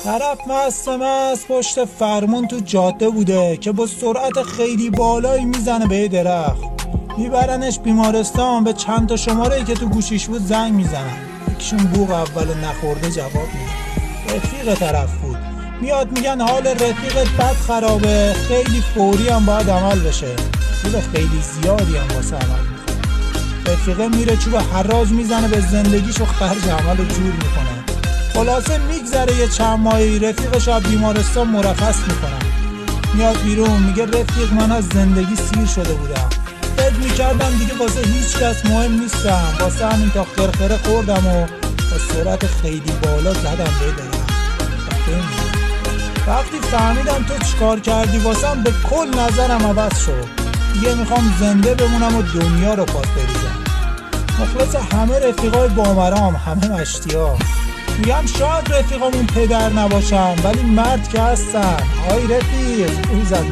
طرف مست پشت فرمون تو جاده بوده که با سرعت خیلی بالایی میزنه به درخت، میبرنش بیمارستان. به چند تا شماره‌ای که تو گوشیش بود زنگ میزنن. یکیشون بوق اولو نخورده جواب میده. رفیق طرف بود. میاد میگن حال رفیقت بد خرابه، خیلی فوری هم باید عمل بشه. پول خیلی زیادی هم واسه عمل میخواد. رفیقه میره چوب حراج میزنه به زندگیشو خرج عملو جور میکنه. خلاصه میگذره یه چند ماهی، رفیقش از بیمارستان مرخص میکنن. میاد بیرون میگه رفیق من از زندگی سیر شده بودم، فکر میکردم دیگه واسه هیچ کس مهم نیستم، واسه همین تا خرخره خوردم و با سرعت خیلی بالا زدم به درخت. وقتی فهمیدم تو چیکار کردی واسم، به کل نظرم عوض شد. دیگه میخوام زنده بمونم و دنیا رو پاس بریزم. مخلص همه رفیقای بامرام، همه مشتی‌ها. میگم شاید رفیقامون پدر نباشن ولی مرد که هستن. آی رفیق روزت